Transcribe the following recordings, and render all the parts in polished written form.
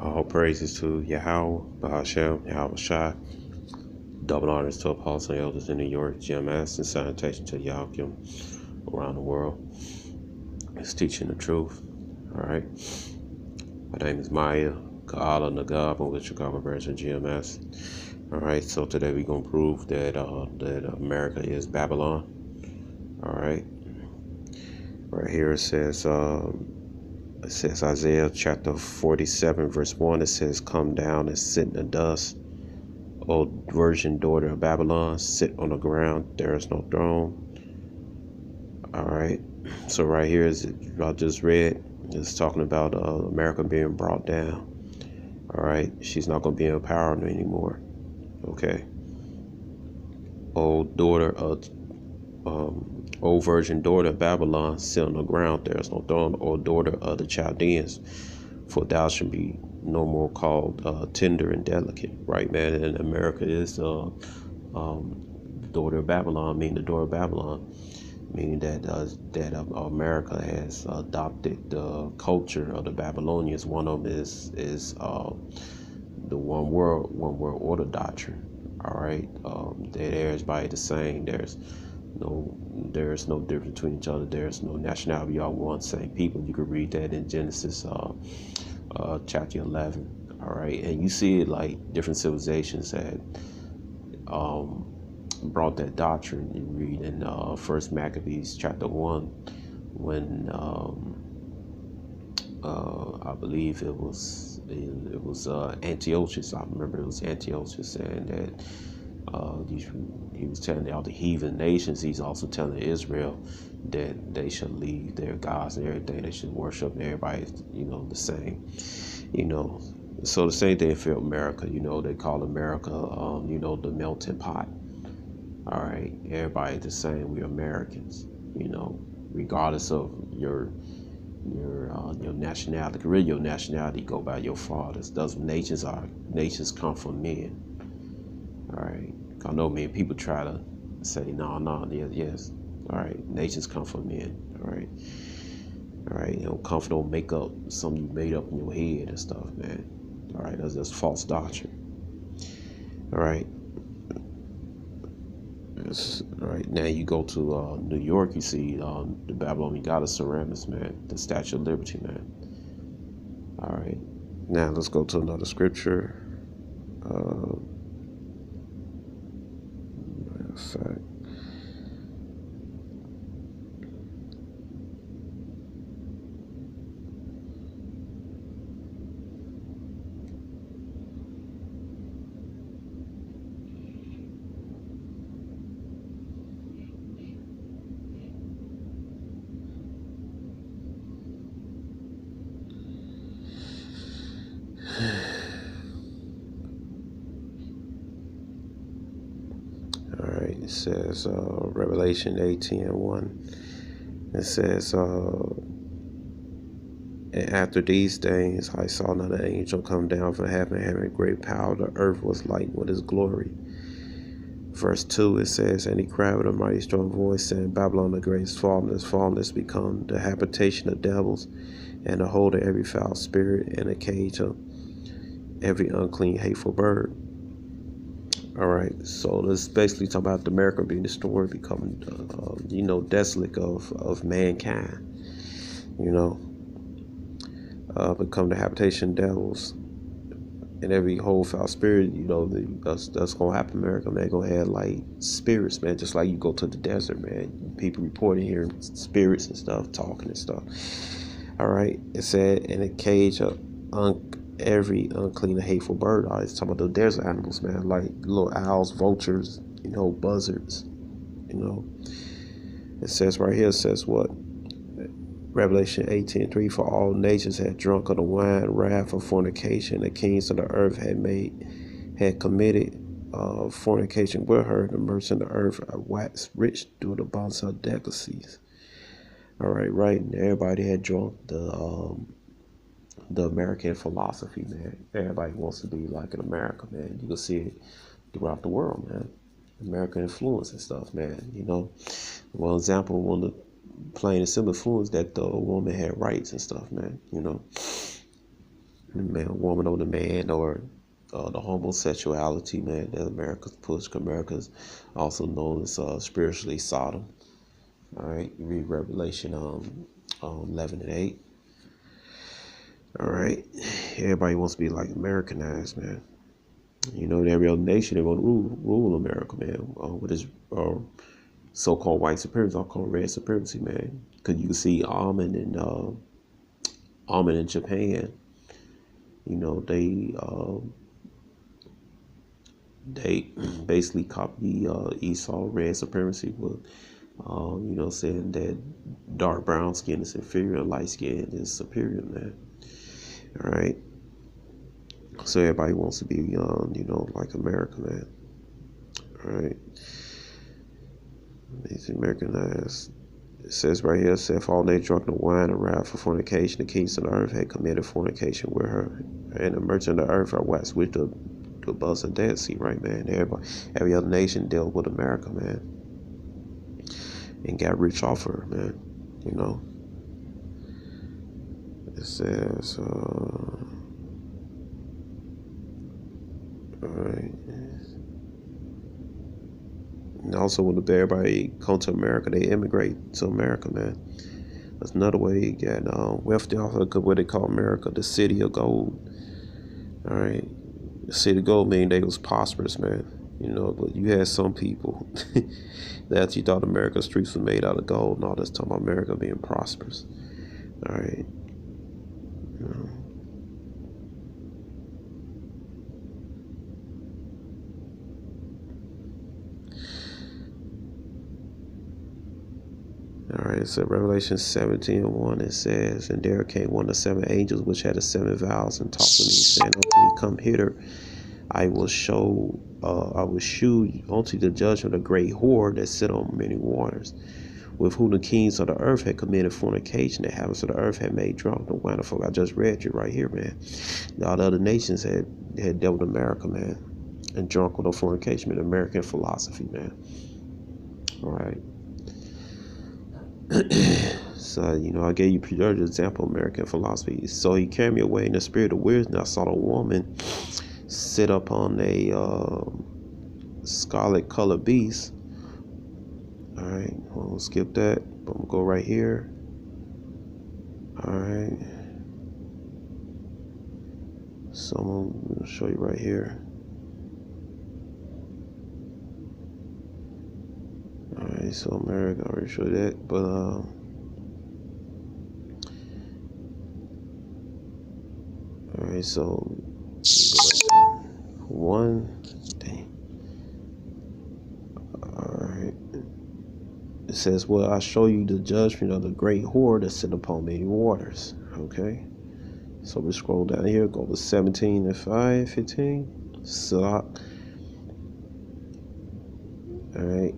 All praises to Yahweh, Bahashem, Yahweh Shai. Double honors to apostles and elders in New York, GMS, and salutation to Yakim around the world. It's teaching the truth. All right. My name is Maya Kaala Nagab. I'm with Chicago branch of GMS. All right. So today we're gonna prove that America is Babylon. All right. Right here it says Isaiah chapter 47 verse 1. It says, "Come down and sit in the dust, O virgin daughter of Babylon, sit on the ground, there is no throne." All right. So right here is I just read. It's talking about America being brought down. All right. She's not going to be in power anymore. Okay. O virgin daughter of Babylon, sit on the ground, there is no throne. O daughter of the Chaldeans, for thou shalt be no more called tender and delicate. Right, man. And America is daughter of Babylon, meaning the daughter of Babylon, meaning that America has adopted the culture of the Babylonians. One of them is the one world order doctrine. All right, that everybody the same. There's no difference between each other. There's no nationality. We all one same people. You can read that in Genesis chapter 11. All right, and you see it like different civilizations had brought that doctrine. You read in First Maccabees chapter 1 when I believe it was Antiochus. I remember it was Antiochus saying that he was telling all the heathen nations. He's also telling Israel that they should leave their gods and everything. They should worship everybody, the same. So the same thing for America. They call America, the melting pot. All right, everybody the same. We're Americans. Regardless of your nationality. Really, your nationality go by your fathers. Those nations come from men. All right. I know many people try to say no, yes. All right. Nations come from men. All right. All right. Come from no make up something you made up in your head and stuff, man. All right. That's just false doctrine. All right. All right. Now you go to New York, you see the Babylonian goddess ceramics, man. The Statue of Liberty, man. All right. Now let's go to another scripture. Fact. All right, it says Revelation 18:1. It says, "And after these things I saw another angel come down from heaven, having great power. The earth was light with his glory." Verse 2, it says, "And he cried with a mighty strong voice, saying, Babylon the great is fallen, is become the habitation of devils, and the hold of every foul spirit, and a cage of every unclean, hateful bird." All right, so this basically talking about America being destroyed, becoming, desolate of mankind. Become the habitation of devils, and every whole foul spirit. That's gonna happen. America, man, gonna have like spirits, man. Just like you go to the desert, man. People reporting here spirits and stuff, talking and stuff. All right, it said, "In a cage of every unclean and hateful bird." It's talking about the desert animals, man, like little owls, vultures, buzzards. It says right here, it says what? Revelation 18:3, "For all nations had drunk of the wine, wrath of fornication. The kings of the earth had committed fornication with her. The merchants of the earth are waxed rich through the abundance of delicacies." All right, right. And everybody had drunk the American philosophy, man. Everybody wants to be like in America, man. You can see it throughout the world, man. American influence and stuff, man. One example, one of the plain and simple influence that the woman had rights and stuff, man. man, woman on the man, or the homosexuality, man, that America's push. America's also known as spiritually Sodom. All right, you read Revelation 11 and 8. All right, everybody wants to be like Americanized, man. You know, in every other nation they want to rule America, man. With this so-called white supremacy, I call it red supremacy, man. Because you can see Almond in Japan. You know, they basically copy Esau red supremacy with, you know, saying that dark brown skin is inferior, light skin is superior, man. All right. So everybody wants to be, you know, like America, man. All right. These Americanized. It says right here, saith all they drunk the wine and wrath for fornication. The kings of the earth had committed fornication with her, and the merchants of the earth are waxed with the buzz of Dead Sea, right, man? Every other nation dealt with America, man, and got rich off her, man. You know. It says, all right. And also, when everybody come to America, they immigrate to America, man. That's another way you get wealthy off of what they call America, the city of gold. All right, the city of gold mean they was prosperous, man. You know, but you had some people that you thought America's streets were made out of gold, and all this talking about America being prosperous. All right, you know. All right, so Revelation 17:1, it says, and there came one of the seven angels which had the seven vials, and talked to me, saying unto me, come hither, I will shew unto the judgment a great whore that sit on many waters, with whom the kings of the earth had committed fornication, the habits of the earth had made drunk. The wine of folk, I just read you right here, man. All the other nations had dealt with America, man, and drunk with the fornication, man. American philosophy, man. All right. So, you know, I gave you the example of American philosophy. So he carried me away in the spirit of wisdom. I saw a woman sit upon a scarlet colored beast. All right, we'll skip that. But I'm gonna go right here. All right. So I'm gonna show you right here. All right, so America, I already showed that, but all right, so one thing. All right, it says, "Well, I show you the judgment of the great whore that sit upon many waters." Okay, so we scroll down here, go to 17 and 15. So, all right.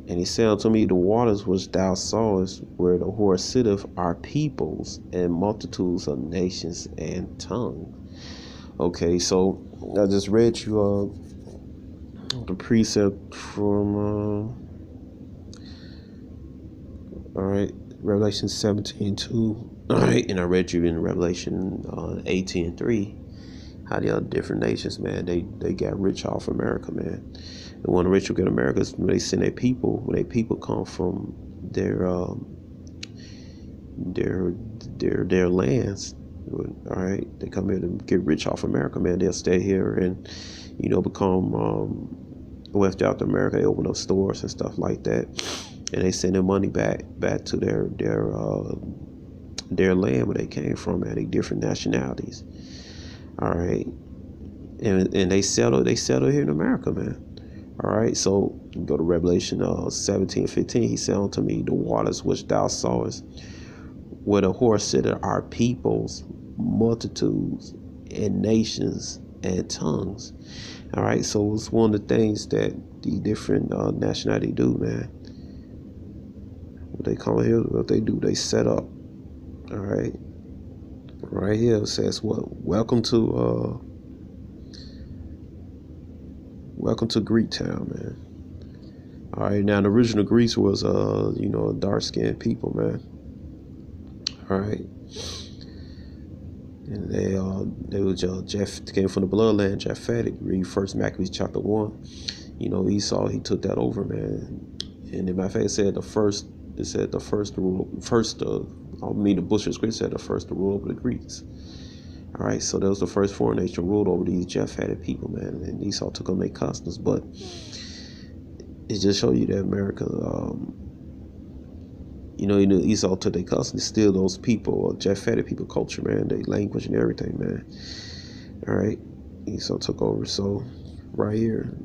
And he said unto me, the waters which thou sawest, where the whore sitteth, are peoples and multitudes of nations and tongues. Okay, so I just read you the precept from all right, Revelation 17:2. All right, and I read you in Revelation 18:3. How the other different nations, man, they got rich off America, man. And one of the rich will get America is when they send their people. When their people come from their lands, all right, they come here to get rich off America, man. They'll stay here and, you know, become wealthy out to America. They open up stores and stuff like that, and they send their money back to their land where they came from, man. They different nationalities. All right, and they settle here in America, man. All right, so go to Revelation 17:15. He said unto me, the waters which thou sawest, where the whore sitteth, are peoples, multitudes, and nations and tongues. All right, so it's one of the things that the different nationality do, man. What they come here, what they do, they set up. All right. Right here it says, "What? Welcome to Greek town, man." All right, now the original Greece was you know, dark skinned people, man. All right, And they was Jeff came from the bloodline Japhetic. Read First Maccabees chapter 1. You know, Esau, he took that over, man. And in my fact, it said the first to rule first. I mean, the Bush of Scripture said the first to rule over the Greeks. All right, so that was the first foreign nation ruled over these Japhetic people, man. And Esau took on their customs, but it just showed you that America, Esau took their customs, still those people, Japhetic people culture, man, their language and everything, man. All right, Esau took over. So right here.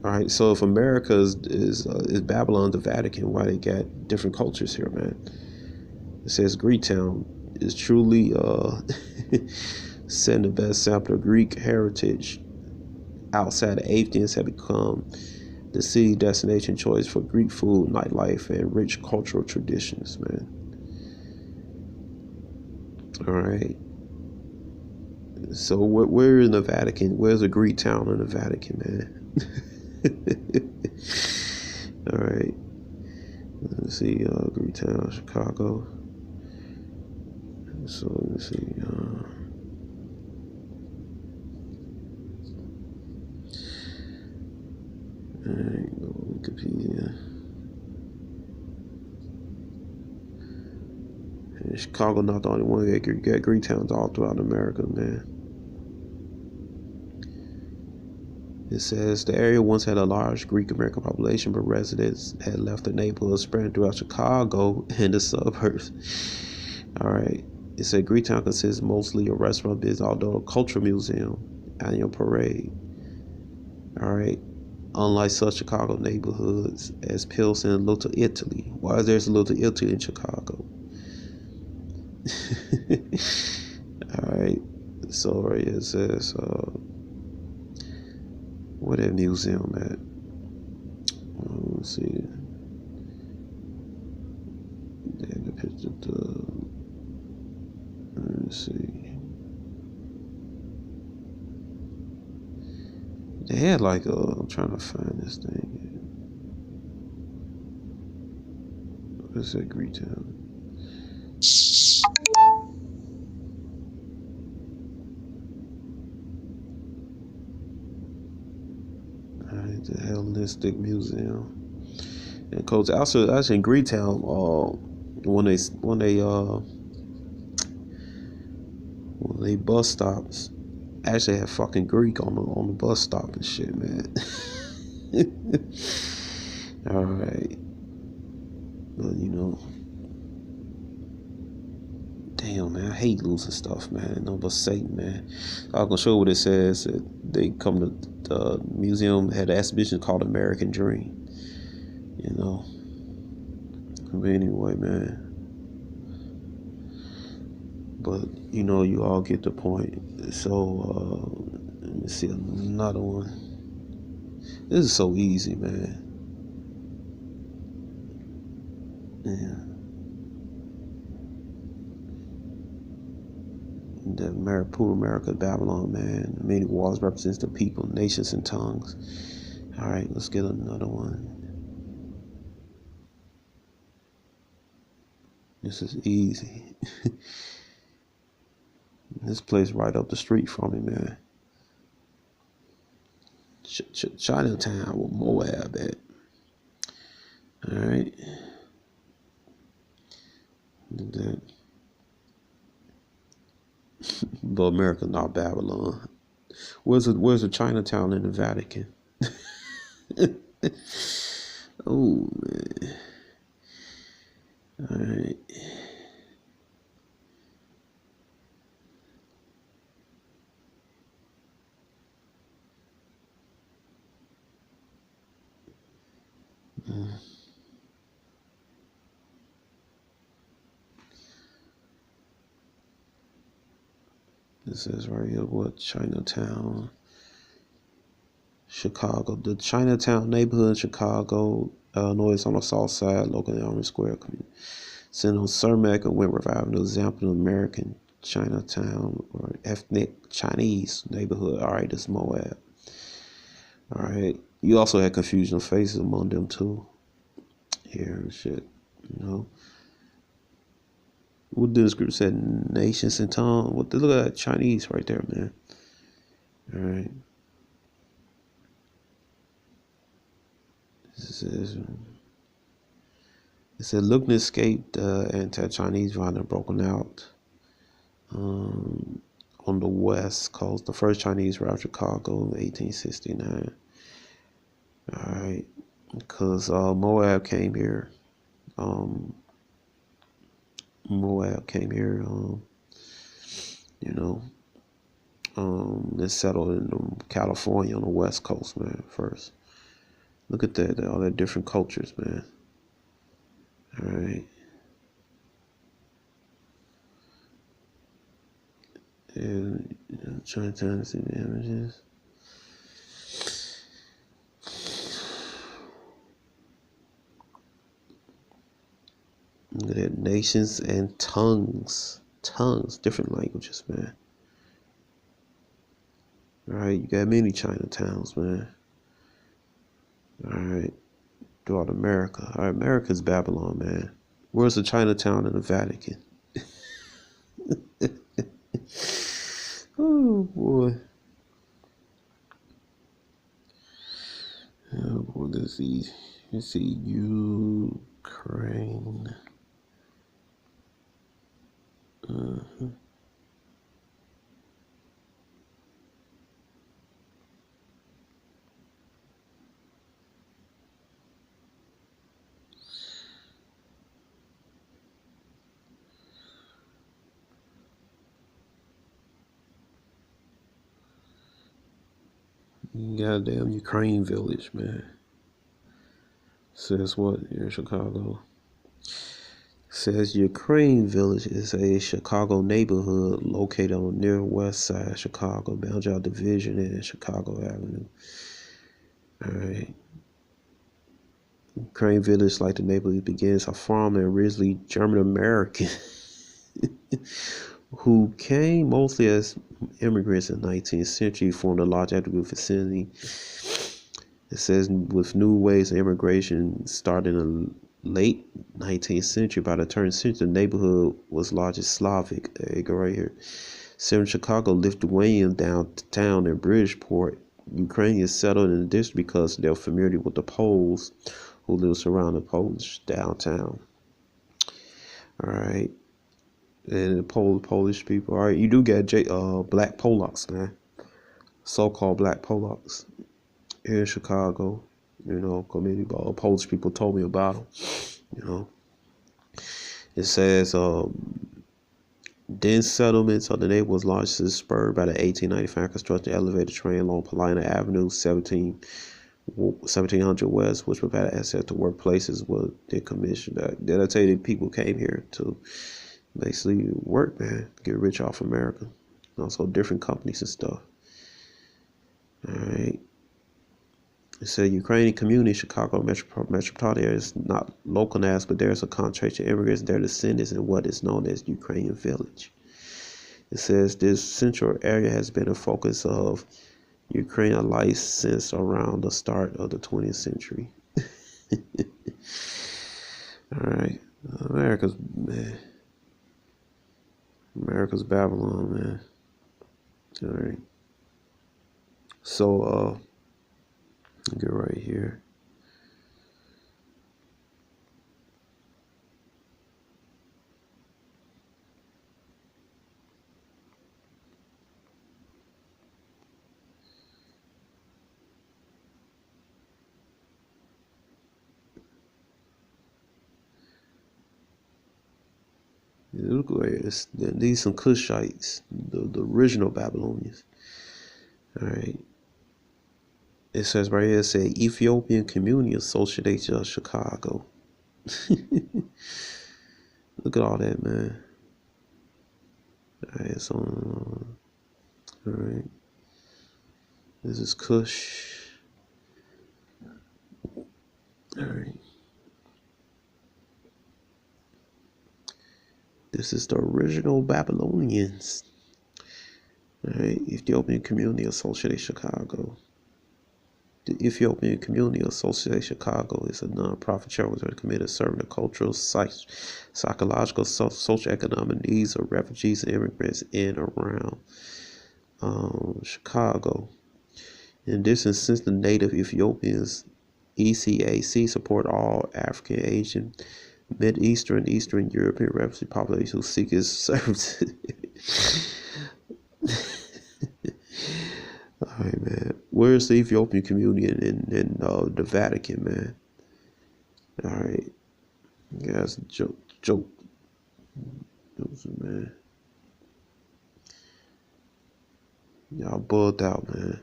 All right, so if America is Babylon, the Vatican, why they got different cultures here, man? It says Greektown is truly setting the best sample of Greek heritage outside of Athens have become the city destination choice for Greek food, nightlife, and rich cultural traditions, man. All right. So where in the Vatican? Where's a Greek town in the Vatican, man? All right. Let's see, Greek town, Chicago. So let's see. All right, go Wikipedia. And Chicago not the only one. You got Greek towns all throughout America, man. It says the area once had a large Greek American population, but residents had left the neighborhood, spreading throughout Chicago and the suburbs. All right. It said Greektown consists mostly of restaurant business, although a cultural museum, annual parade. All right. Unlike such Chicago neighborhoods as Pilsen and Little Italy. Why is there a Little Italy in Chicago? All right. So right here it says, where that museum at? Let's see. They had the picture of the. Let's see. They had like I'm trying to find this thing. What's that Greektown? Alright, the Hellenistic Museum. And coach, also in Greektown, when they bus stops actually have fucking Greek on the bus stop and shit, man. All right, but damn, man, I hate losing stuff, man. No, but Satan, man. I'm gonna show what it says. That they come to the museum, had an exhibition called American Dream. But anyway, man. But you all get the point. So let me see another one. This is so easy, man. Yeah. The poor America, Babylon, man. The meaning walls represents the people, nations, and tongues. All right, let's get another one. This is easy. This place right up the street from me, man. Chinatown with Moab at. All right. That. But America, not Babylon. Where's the Chinatown in the Vatican? Oh, man. All right. This is right here, what, Chinatown, Chicago. The Chinatown neighborhood in Chicago, Illinois is on the south side, local in Army Square community. Sitting on Cermak and Wentworth Avenue, example of American Chinatown or ethnic Chinese neighborhood. All right, this is Moab. All right. You also had confusion of faces among them too. Here and shit, What this group said? Nations and tongue. What? Look at that Chinese right there, man. All right. This is. It said Lugner escaped anti-Chinese violence broken out on the west coast. The first Chinese arrived Chicago in 1869. All right, because Moab came here. Moab came here. You know, they settled in California on the west coast, man. First, look at that, all that different cultures, man. All right. And trying to see the images. Look at that, nations and tongues. Tongues, different languages, man. All right, you got many Chinatowns, man. All right, throughout America. All right, America's Babylon, man. Where's the Chinatown in the Vatican? Oh boy. Oh boy, let's see. Ukraine. Goddamn Ukraine village, man. Says what here in Chicago? Says Ukraine Village is a Chicago neighborhood located on the near west side of Chicago, boundary division and Chicago Avenue. All right. Ukraine Village, like the neighborhood begins, a farm and originally German American who came mostly as immigrants in the 19th century, formed a large agricultural vicinity. It says with new waves of immigration starting in the late 19th century, by the turn of the century, the neighborhood was largely Slavic. There you go right here. Central Chicago, Lithuanian downtown in Bridgeport, Ukrainians settled in the district because they're familiar with the Poles who live surrounding Polish downtown. All right. And the Polish people. All right, you do get black Polacks, man. So-called black Polacks here in Chicago. You know, community Polish people told me about them. You know, it says dense settlements of the neighborhood was largely spurred by the 1895 construction elevated train along Paulina Avenue, 1700 West, which provided access to workplaces was decommissioned. Did I tell you that people came here to basically work, man, get rich off America? Also different companies and stuff. All right. It said Ukrainian community in Chicago metropolitan area is not localized, but there's a concentration of immigrants, their descendants in what is known as Ukrainian village. It says this central area has been a focus of Ukrainian life since around the start of the 20th century. All right, America's Babylon, man. All right, so get right here. Look where these some Cushites, the original Babylonians. All right. It says right here, it said Ethiopian Community Association of Chicago. Look at all that, man. All right, so all right. This is Kush. All right. This is the original Babylonians. All right, Ethiopian Community Association, Chicago. The Ethiopian Community Association Chicago is a non-profit charity committed to serving the cultural, psychological, socioeconomic needs of refugees and immigrants in and around Chicago. In addition, since the native Ethiopians, ECAC support all African, Asian, Mid-Eastern, Eastern European refugee population who seek its services. All right, man. Where's the Ethiopian community in the Vatican, man? All right, guys, joke, man. Y'all bugged out, man.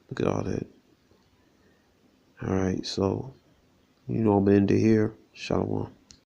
Look at all that. All right, so I'm into here. Shalom.